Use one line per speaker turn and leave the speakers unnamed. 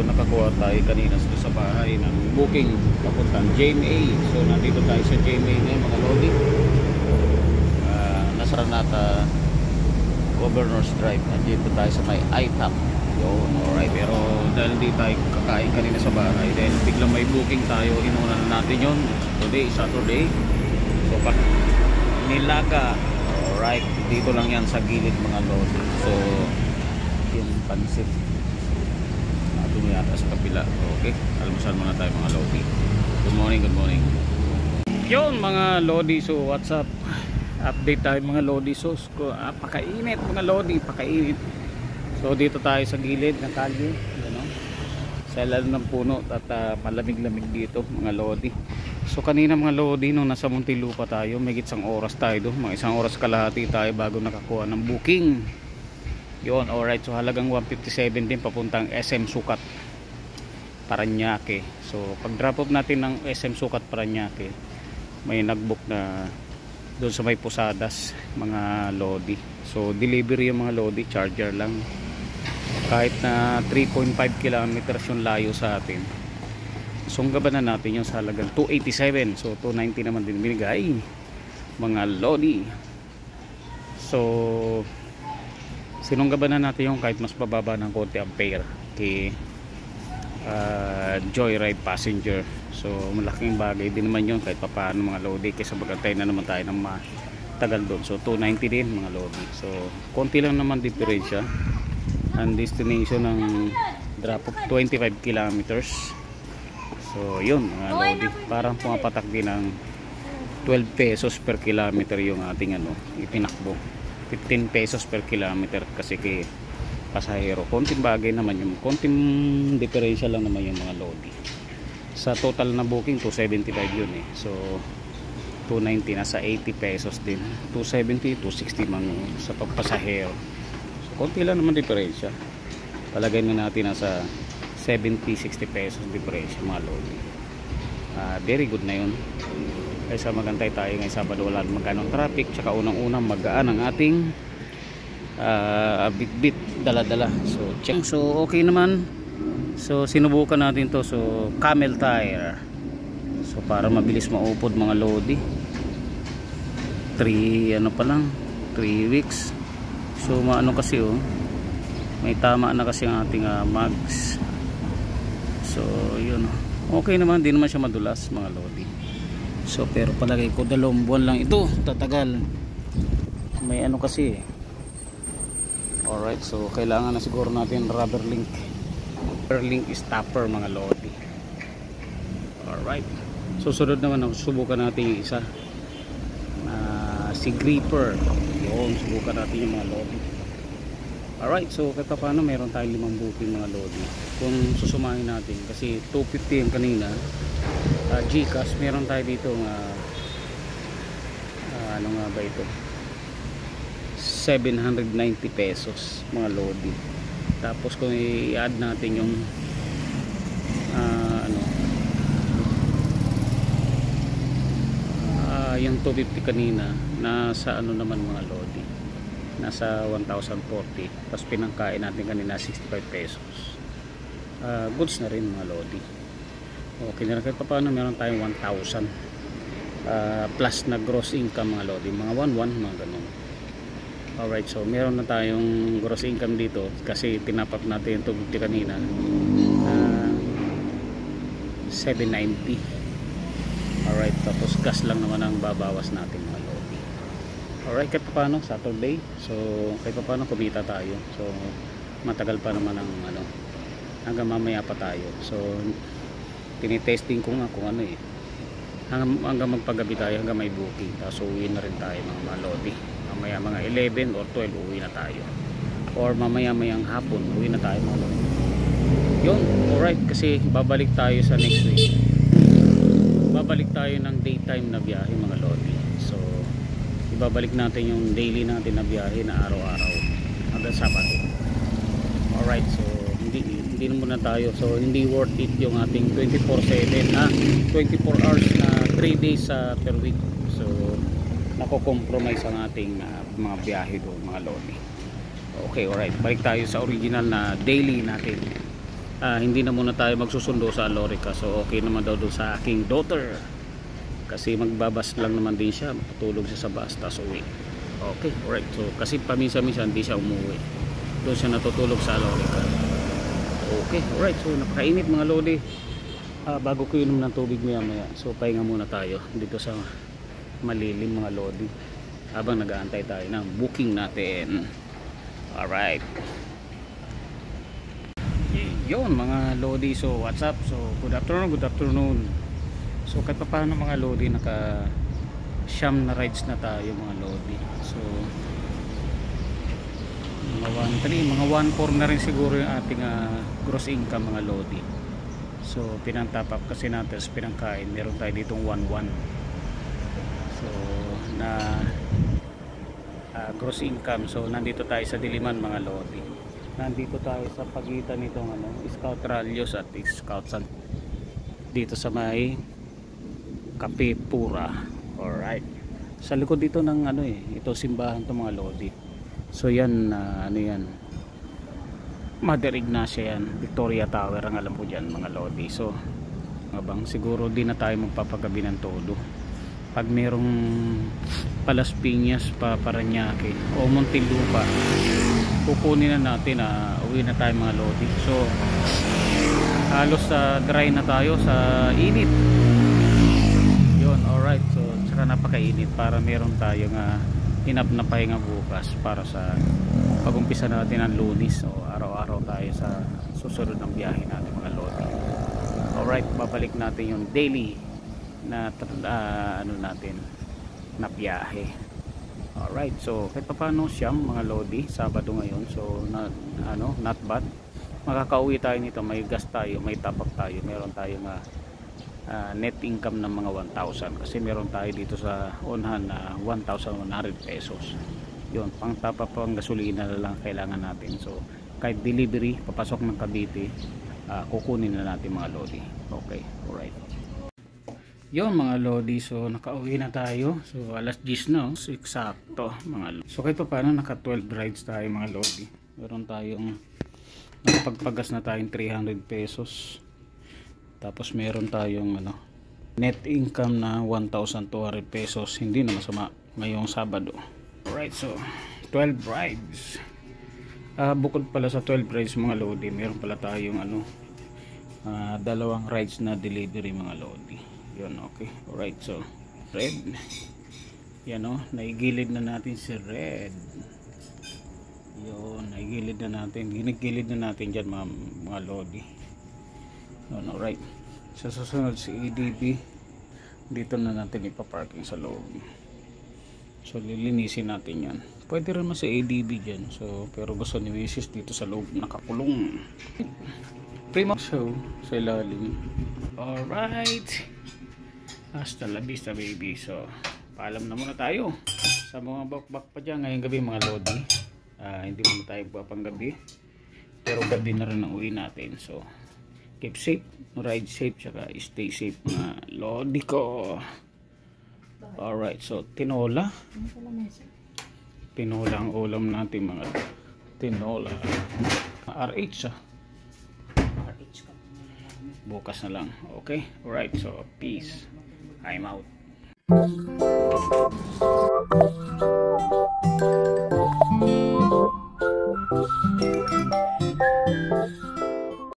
nakakuha tayo kanina sa bahay ng booking papuntang JMA. So nandito tayo sa JMA ngayon mga lodi. Nasa Ranata Governor's Drive. Nandito tayo sa may ITAP. Yun, alright. Pero dahil hindi tayo kakain kanina sa bahay, dahil biglang may booking tayo, inuna na natin yun. Today, Saturday. So Nilaga. Alright, dito lang yan sa gilid mga lodi. So yung pansit natin yata sa kapila. Okay, almusal muna tayo mga lodi. Good morning, good morning. Yun mga lodi, so what's up? Update tayo mga lodi. So pakainit mga lodi, pakainit. So dito tayo sa gilid ng kalye, ano? Sa ilalim ng puno at malamig-lamig dito mga lodi. So kanina mga lodi nung nasa Muntinlupa tayo, may isang oras tayo doon, mga isang oras kalahati tayo bago nakakuha ng booking. Yun, alright. So halagang 157 din papuntang SM Sukat Paranaque. So pag drop off natin ng SM Sukat Paranaque, may nagbook na doon sa may Posadas mga lodi. So delivery yung mga lodi, charger lang. Kahit na 3.5 kilometers yung layo sa atin, sunggaban na natin yung sa halagang 287. So 290 naman din binigay mga lodi. So sinunggaban na natin yung kahit mas bababa ng konti ampere kay Joyride passenger. So malaking bagay din naman yun kahit papaano mga lodi, kaysa magantay na naman tayo ng matagal doon. So 290 din mga lodi. So konti lang naman diferensya. Ang destination ng drop off 25 kilometers. So yun mga lodi, parang pumapatak din ng 12 pesos per kilometer yung ating itinakbo. 15 pesos per kilometer kasi kay pasahero. Konting bagay naman yung konting diferensya lang naman yung mga lodi. Sa total na booking 275 yun eh. So 290 nasa 80 pesos din. 270, 260 man sa pagpasahero. So konti lang naman diferensya. Palagay na natin nasa 70-60 pesos diferensya mga lodi. Very good na yun. Kaysa magantay tayo ngayong Sabado, wala magkanong traffic, tsaka unang-unang magaan ang ating bit-bit dala-dala. So check. So okay naman. So sinubukan natin to. So camel tire. So para mabilis maupod mga lodi. 3 weeks. So maano kasi may tama na kasi ang ating mags. So yun. Okay naman, din naman siya madulas mga lodi. So pero palagay ko 2 buwan lang ito tatagal. May kasi. Alright, so kailangan na siguro natin rubber link stopper mga lodi. Alright, susunod naman subukan natin yung isa si gripper. Yun, subukan natin yung mga lodi. Alright, so kahit paano meron tayong 5 booking mga lodi kung susumahin natin, kasi 250 yung kanina. Gcash, meron tayo dito ano nga ba ito, 790 pesos mga lodi. Tapos kung i-add natin yung yung 250 kanina, nasa naman mga lodi, nasa 1,040. Tapos pinangkain natin kanina 65 pesos. Goods na rin mga lodi. Okay na rin kahit paano meron tayong 1,000 plus na gross income mga lodi, mga 1,100 mga ganun. Alright, so meron na tayong gross income dito kasi tinapap natin yung 250 kanina, 790. Alright, tapos gas lang naman ang babawas natin mga lodi. Alright, kahit paano Saturday, so kahit paano kumita tayo. So matagal pa naman ang hanggang mamaya pa tayo. So tinitesting ko nga kung hanggang magpagabi tayo, hanggang may booking. Tapos uwi na rin tayo mga lodi. Mamaya mga 11 or 12 uwi na tayo, or mamaya mayang hapon uwi na tayo mga lodi. Yun, alright, kasi babalik tayo sa next week. Babalik tayo ng daytime na biyahe mga lodi. So ibabalik natin yung daily natin na biyahe na araw-araw hanggang Sabado. Alright, so hindi na muna tayo. So hindi worth it yung ating 24/7 24 hours na 3 days per week. So nako-compromise ang ating mga biyahe doon mga lodi. Okay, alright, balik tayo sa original na daily natin hindi na muna tayo magsusundo sa Alorica. So okay naman daw doon sa aking daughter, kasi magbabas lang naman din siya, matutulog siya sa bus tapos uwi. Okay, alright. So kasi paminsan-minsan hindi siya umuwi, doon siya natutulog sa Alorica. Okay, alright. So napakainit mga lodi. Bago ko inom ng tubig maya maya, so pahinga muna tayo dito sa malilim mga lodi, habang nag-aantay tayo ng booking natin. Alright, yun mga lodi. So what's up? So good afternoon. So kahit pa paano mga lodi, naka siyam na rides na tayo mga lodi. So mga 1.3, mga 1.4 na rin siguro yung ating gross income mga lodi. So pinang-top up kasi natin sa pinangkain, meron tayo ditong 1.1. So na gross income. So nandito tayo sa Diliman mga lodi. Nandito tayo sa pagitan nitong Scout Rallios at Scout San, dito sa may Kapipura. Alright, sa likod dito ng ito simbahan to mga lodi. So yan, yan, Mother Ignacia yan, Victoria Tower ang alam ko dyan mga lodi. So abang siguro di na tayo magpapagabi ng todo. Pag merong Palas Piñas pa Parañaque o Muntinlupa, kukunin na natin, uwi na tayo mga lodi. So halos dry na tayo sa init yun. Alright, so saka napakainit, para meron tayong hinap na pahinga bukas para sa pag-umpisa natin ng Lunes. So araw-araw tayo sa susunod ng biyahe natin mga lodi. Alright, babalik natin yung daily na natin na biyahe. Alright, so kahit pa paano siyam mga lodi, Sabado ngayon. So not bad, makakauwi tayo nito, may gas tayo, may tapak tayo, meron tayong net income ng mga 1,000, kasi meron tayo dito sa unahan na 1,100 pesos. Yun, pang top up, pang gasolina na lang kailangan natin. So kahit delivery papasok ng Cavite, kukunin na natin mga lodi. Okay, alright. Yun mga lodi, so nakauwi na tayo. So alas 10 na, so eksakto mga lodi. So kahit pa paano naka 12 rides tayo mga lodi. Meron tayong nakapagpagas na tayong 300 pesos. Tapos meron tayong net income na 1,200 pesos. Hindi na masama ngayong Sabado. Alright, so 12 rides. Bukod pala sa 12 rides mga lodi, meron pala tayong dalawang rides na delivery mga lodi. Yun, okay. Alright, so Red, yan naigilid na natin si Red. Yun, naigilid na natin, ginigilid na natin dyan mga lodi. Yun, alright. Sa susunod si ADB, dito na natin ipaparking sa loob. So lilinisin natin yan. Pwede rin mas sa ADB dyan, so pero gusto ni Mrs. dito sa loob nakakulong. Primo show sa ilalim. Alright, hasta la vista baby. So paalam na muna tayo sa mga bakbak pa dyan ngayong gabi mga lodi. Hindi muna tayo papanggabi, pero gabi na rin ang uwi natin. So keep safe, ride safe, saka stay safe mga lodi ko. Alright, so tinola ang ulam natin mga tinola. RH bukas na lang. Okay, alright, so peace, I'm out.